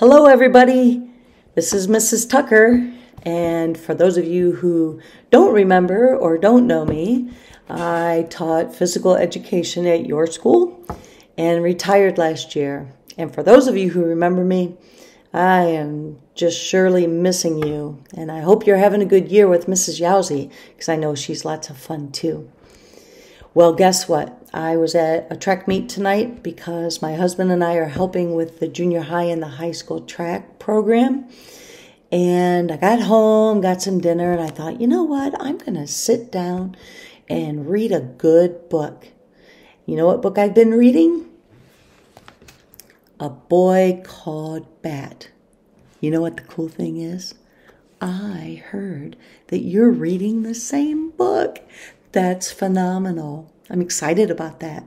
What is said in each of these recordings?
Hello, everybody. This is Mrs. Tucker. And for those of you who don't remember or don't know me, I taught physical education at your school and retired last year. And for those of you who remember me, I am just surely missing you. And I hope you're having a good year with Mrs. Yowzy, because I know she's lots of fun too. Well, guess what? I was at a track meet tonight because my husband and I are helping with the junior high and the high school track program. And I got home, got some dinner, and I thought, you know what? I'm going to sit down and read a good book. You know what book I've been reading? A Boy Called Bat. You know what the cool thing is? I heard that you're reading the same book. That's phenomenal. I'm excited about that.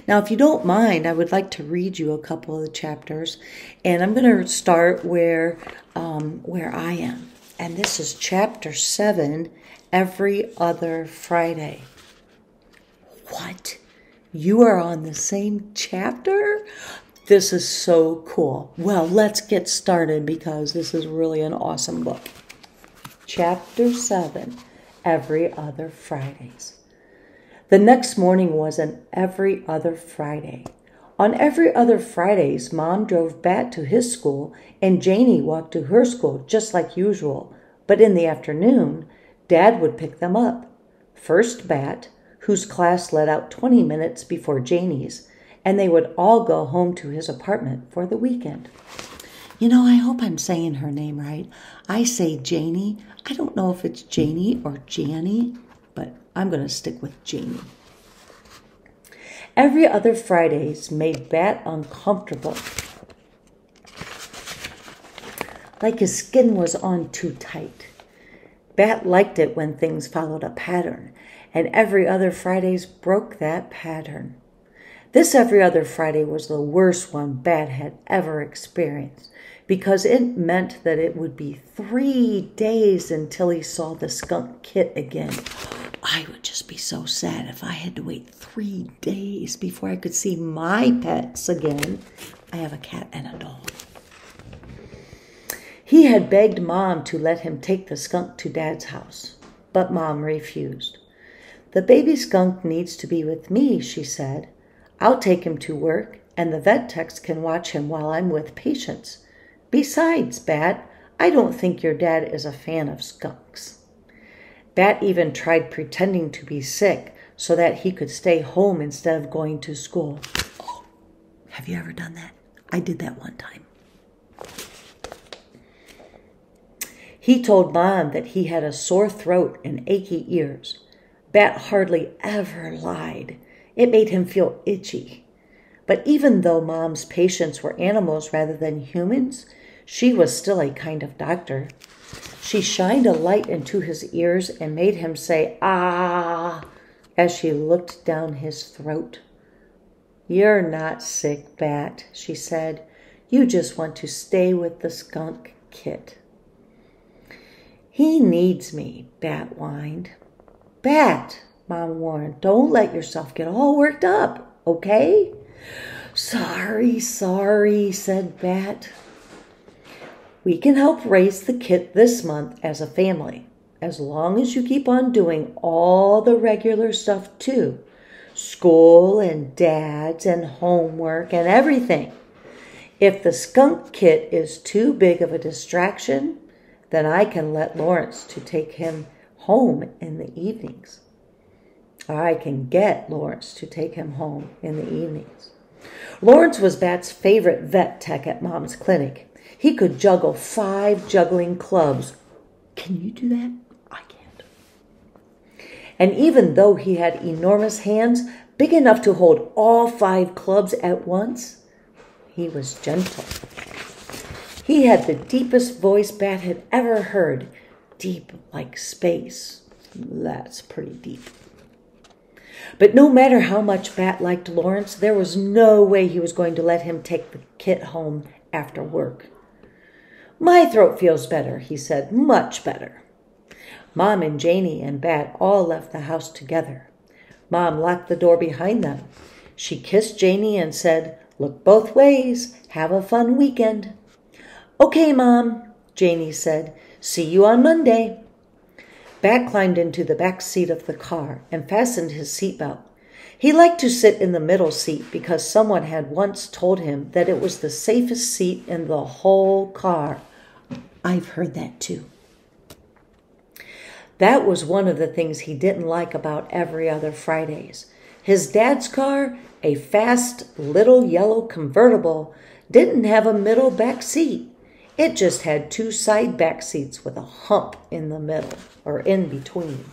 Now, if you don't mind, I would like to read you a couple of the chapters, and I'm going to start where I am. And this is chapter 7, Every Other Friday. What? You are on the same chapter? This is so cool. Well, let's get started because this is really an awesome book. Chapter 7, Every Other Fridays. The next morning was an every other Friday. On every other Fridays, Mom drove Bat to his school and Janie walked to her school just like usual. But in the afternoon, Dad would pick them up. First Bat, whose class let out 20 minutes before Janie's, and they would all go home to his apartment for the weekend. You know, I hope I'm saying her name right. I say Janie. I don't know if it's Janie or Jannie, but I'm going to stick with Janie. Every other Fridays made Bat uncomfortable, like his skin was on too tight. Bat liked it when things followed a pattern, and every other Fridays broke that pattern. This every other Friday was the worst one Bat had ever experienced, because it meant that it would be 3 days until he saw the skunk Kit again. I would just be so sad if I had to wait 3 days before I could see my pets again. I have a cat and a dog. He had begged Mom to let him take the skunk to Dad's house, but Mom refused. The baby skunk needs to be with me, she said. I'll take him to work, and the vet techs can watch him while I'm with patients. Besides, Bat, I don't think your dad is a fan of skunks. Bat even tried pretending to be sick so that he could stay home instead of going to school. Oh, have you ever done that? I did that one time. He told Mom that he had a sore throat and achy ears. Bat hardly ever lied. It made him feel itchy. But even though Mom's patients were animals rather than humans, she was still a kind of doctor. She shined a light into his ears and made him say, "Ah," as she looked down his throat. "You're not sick, Bat," she said. "You just want to stay with the skunk Kit." "He needs me," Bat whined. "Bat," Mom warned, "don't let yourself get all worked up, okay?" Sorry, said Bat. "We can help raise the Kit this month as a family, as long as you keep on doing all the regular stuff too. School and Dad's and homework and everything. If the skunk Kit is too big of a distraction, then I can let Lawrence to take him home in the evenings. I can get Lawrence to take him home in the evenings." Lawrence was Bat's favorite vet tech at Mom's clinic. He could juggle 5 juggling clubs. Can you do that? I can't. And even though he had enormous hands, big enough to hold all 5 clubs at once, he was gentle. He had the deepest voice Bat had ever heard, deep like space. That's pretty deep. But no matter how much Bat liked Lawrence, there was no way he was going to let him take the Kit home after work. "My throat feels better," he said, "much better." Mom and Janie and Bat all left the house together. Mom locked the door behind them. She kissed Janie and said, "Look both ways. Have a fun weekend." Okay, Mom, Janie said. See you on Monday. Bat climbed into the back seat of the car and fastened his seatbelt. He liked to sit in the middle seat because someone had once told him that it was the safest seat in the whole car. I've heard that too. That was one of the things he didn't like about Every Other Fridays. His dad's car, a fast little yellow convertible, didn't have a middle back seat. It just had two side back seats with a hump in the middle, or in between.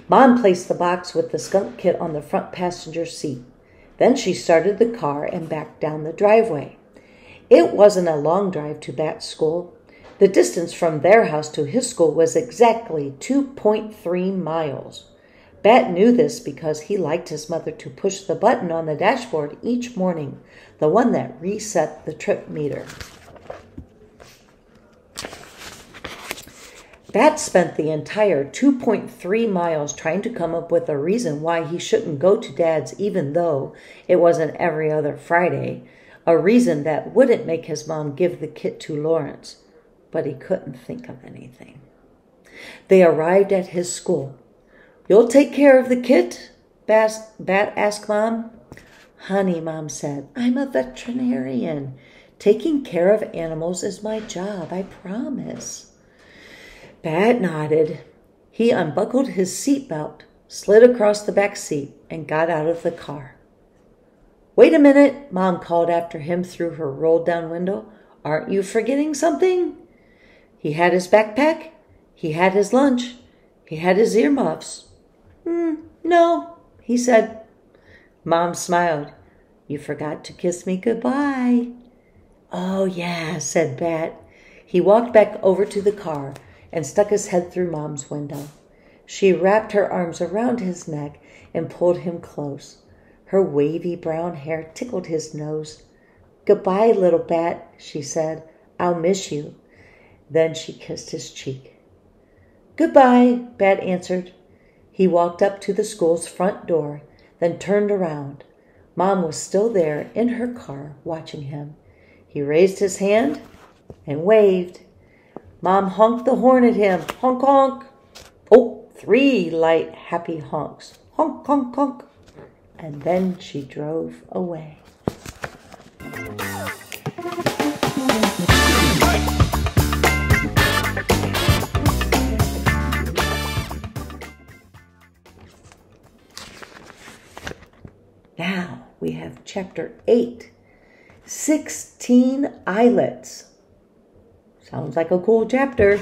Mom placed the box with the skunk kit on the front passenger seat. Then she started the car and backed down the driveway. It wasn't a long drive to Bat's school. The distance from their house to his school was exactly 2.3 miles. Bat knew this because he liked his mother to push the button on the dashboard each morning, the one that reset the trip meter. Bat spent the entire 2.3 miles trying to come up with a reason why he shouldn't go to Dad's even though it wasn't Every Other Friday, a reason that wouldn't make his mom give the kit to Lawrence. But he couldn't think of anything. They arrived at his school. "You'll take care of the kit?" Bat asked Mom. "Honey," Mom said, "I'm a veterinarian. Taking care of animals is my job, I promise." Bat nodded. He unbuckled his seatbelt, slid across the back seat, and got out of the car. "Wait a minute," Mom called after him through her rolled-down window. "Aren't you forgetting something?" He had his backpack. He had his lunch. He had his earmuffs. No, he said. Mom smiled. "You forgot to kiss me goodbye." "Oh, yeah," said Bat. He walked back over to the car and stuck his head through Mom's window. She wrapped her arms around his neck and pulled him close. Her wavy brown hair tickled his nose. "Goodbye, little Bat," she said. "I'll miss you." Then she kissed his cheek. "Goodbye," Bat answered. He walked up to the school's front door, then turned around. Mom was still there in her car watching him. He raised his hand and waved. Mom honked the horn at him. Honk, honk. Oh, 3 light, happy honks. Honk, honk, honk. And then she drove away. Now we have chapter 8, 16 Islets. Sounds like a cool chapter.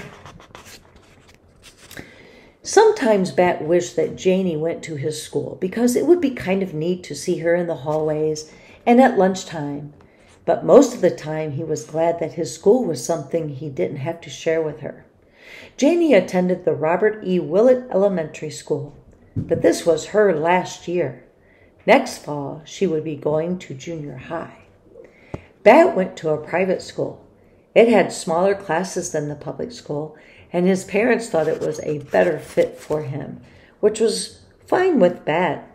Sometimes Bat wished that Janie went to his school because it would be kind of neat to see her in the hallways and at lunchtime. But most of the time he was glad that his school was something he didn't have to share with her. Janie attended the Robert E. Willett Elementary School, but this was her last year. Next fall, she would be going to junior high. Bat went to a private school. It had smaller classes than the public school, and his parents thought it was a better fit for him, which was fine with Bat.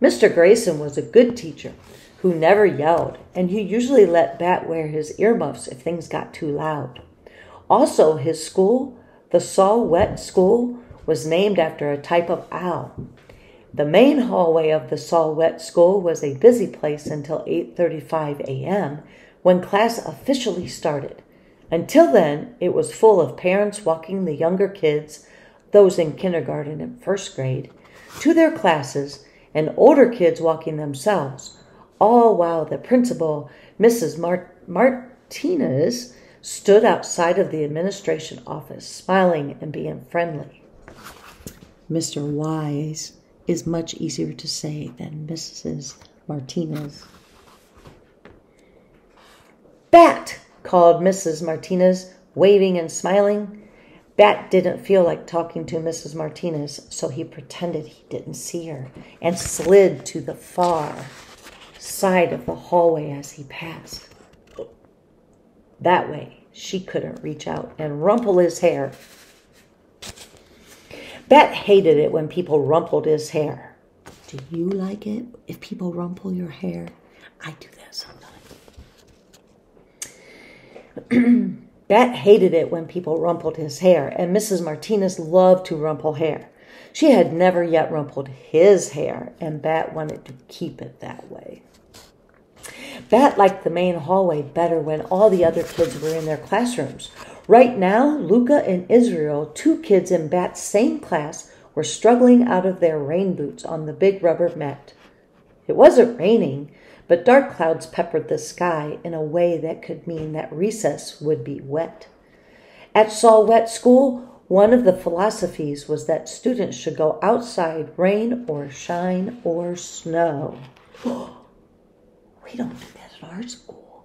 Mr. Grayson was a good teacher who never yelled, and he usually let Bat wear his earmuffs if things got too loud. Also, his school, the Saw-Whet School, was named after a type of owl. The main hallway of the Saw-Whet School was a busy place until 8:35 a.m. when class officially started. Until then, it was full of parents walking the younger kids, those in kindergarten and first grade, to their classes, and older kids walking themselves, all while the principal, Mrs. Martinez, stood outside of the administration office, smiling and being friendly. Mr. Wise is much easier to say than Mrs. Martinez. "Bat!" called Mrs. Martinez, waving and smiling. Bat didn't feel like talking to Mrs. Martinez, so he pretended he didn't see her and slid to the far side of the hallway as he passed. That way, she couldn't reach out and rumple his hair. Bat hated it when people rumpled his hair. Do you like it if people rumple your hair? I do that sometimes. Bat hated it when people rumpled his hair, and Mrs. Martinez loved to rumple hair. She had never yet rumpled his hair, and Bat wanted to keep it that way. Bat liked the main hallway better when all the other kids were in their classrooms. Right now, Luca and Israel, two kids in Bat's same class, were struggling out of their rain boots on the big rubber mat. It wasn't raining, but dark clouds peppered the sky in a way that could mean that recess would be wet. At Saul Wet School, one of the philosophies was that students should go outside, rain or shine or snow. We don't do that at our school.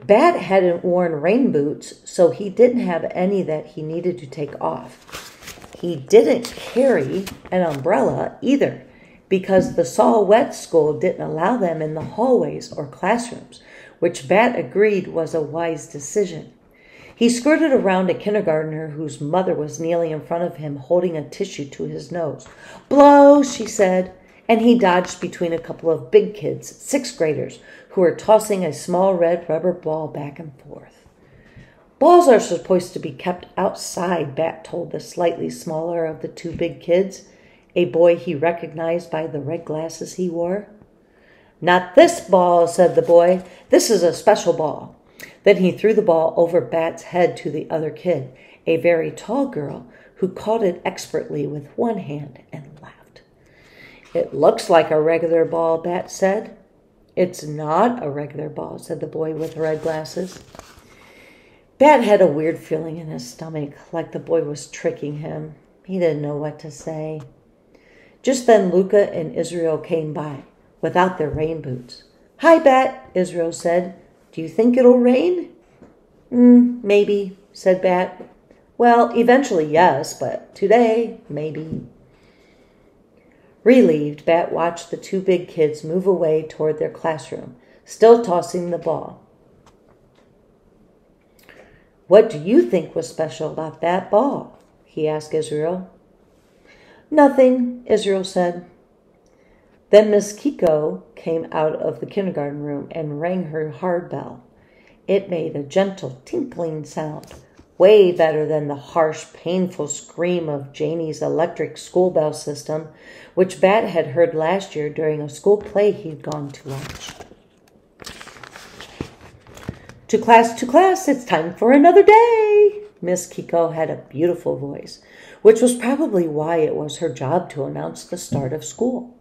Bat hadn't worn rain boots, so he didn't have any that he needed to take off. He didn't carry an umbrella either, because the Saul Wet School didn't allow them in the hallways or classrooms, which Bat agreed was a wise decision. He skirted around a kindergartner whose mother was kneeling in front of him, holding a tissue to his nose. "Blow," she said, and he dodged between a couple of big kids, sixth graders, who were tossing a small red rubber ball back and forth. "Balls are supposed to be kept outside," Bat told the slightly smaller of the two big kids, a boy he recognized by the red glasses he wore. "Not this ball," said the boy. "This is a special ball." Then he threw the ball over Bat's head to the other kid, a very tall girl, who caught it expertly with one hand and laughed. "It looks like a regular ball," Bat said. "It's not a regular ball," said the boy with the red glasses. Bat had a weird feeling in his stomach, like the boy was tricking him. He didn't know what to say. Just then Luca and Israel came by, without their rain boots. "Hi, Bat," Israel said. "Do you think it'll rain?" Maybe," said Bat. "Well, eventually, yes, but today, maybe." Relieved, Bat watched the two big kids move away toward their classroom, still tossing the ball. "What do you think was special about that ball?" he asked Israel. "Nothing," Israel said. Then Miss Kiko came out of the kindergarten room and rang her hard bell. It made a gentle tinkling sound, way better than the harsh, painful scream of Janie's electric school bell system, which Bat had heard last year during a school play he'd gone to watch. To class, it's time for another day." Miss Kiko had a beautiful voice, which was probably why it was her job to announce the start of school.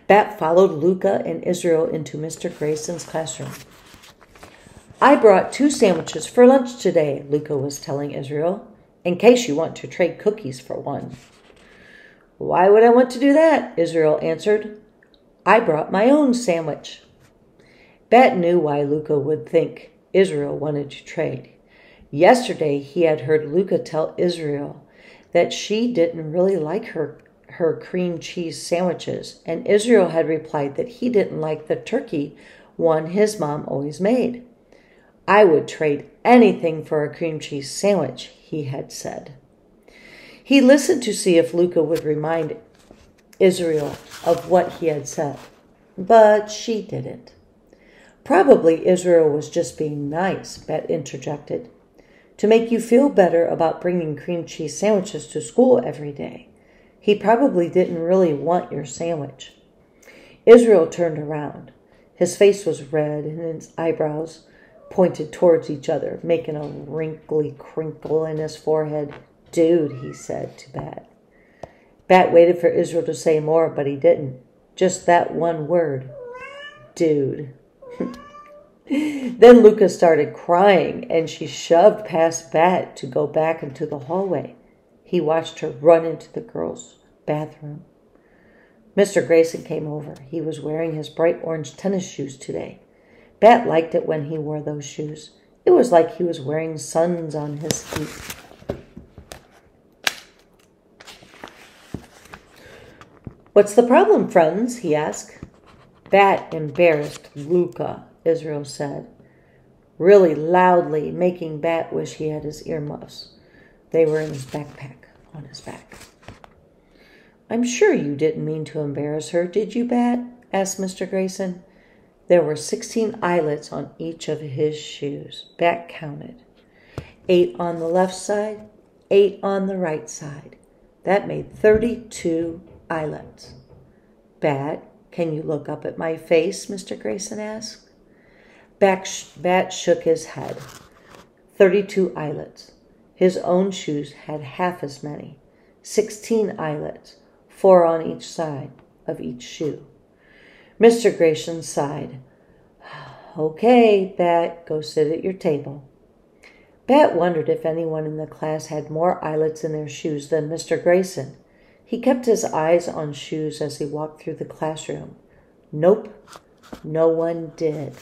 Bat followed Luca and Israel into Mr. Grayson's classroom. "I brought 2 sandwiches for lunch today," Luca was telling Israel, "in case you want to trade cookies for one." "Why would I want to do that?" Israel answered. "I brought my own sandwich." Bat knew why Luca would think Israel wanted to trade. Yesterday he had heard Luca tell Israel that she didn't really like her cream cheese sandwiches, and Israel had replied that he didn't like the turkey one his mom always made. "I would trade anything for a cream cheese sandwich," he had said. He listened to see if Luca would remind Israel of what he had said, but she didn't. "Probably Israel was just being nice," Bet interjected, "to make you feel better about bringing cream cheese sandwiches to school every day. He probably didn't really want your sandwich." Israel turned around. His face was red and his eyebrows pointed towards each other, making a wrinkly crinkle in his forehead. "Dude," he said to Bat. Bat waited for Israel to say more, but he didn't. Just that one word. Dude. Then Luca started crying, and she shoved past Bat to go back into the hallway. He watched her run into the girls' bathroom. Mr. Grayson came over. He was wearing his bright orange tennis shoes today. Bat liked it when he wore those shoes. It was like he was wearing suns on his feet. "What's the problem, friends?" he asked. "Bat embarrassed Luca," Israel said, really loudly, making Bat wish he had his earmuffs. They were in his backpack on his back. "I'm sure you didn't mean to embarrass her, did you, Bat?" asked Mr. Grayson. There were 16 eyelets on each of his shoes. Bat counted. 8 on the left side, 8 on the right side. That made 32 eyelets. Bat, can you look up at my face? Mr. Grayson asked. Bat shook his head. 32 eyelets. His own shoes had half as many. 16 eyelets, 4 on each side of each shoe. Mr. Grayson sighed. Okay, Bat, go sit at your table. Bat wondered if anyone in the class had more eyelets in their shoes than Mr. Grayson. He kept his eyes on shoes as he walked through the classroom. Nope, no one did.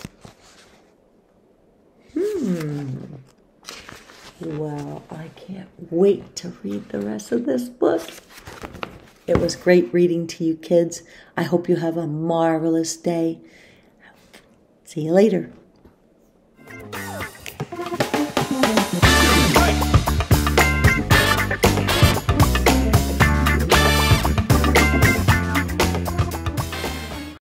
Well, I can't wait to read the rest of this book. It was great reading to you kids. I hope you have a marvelous day. See you later.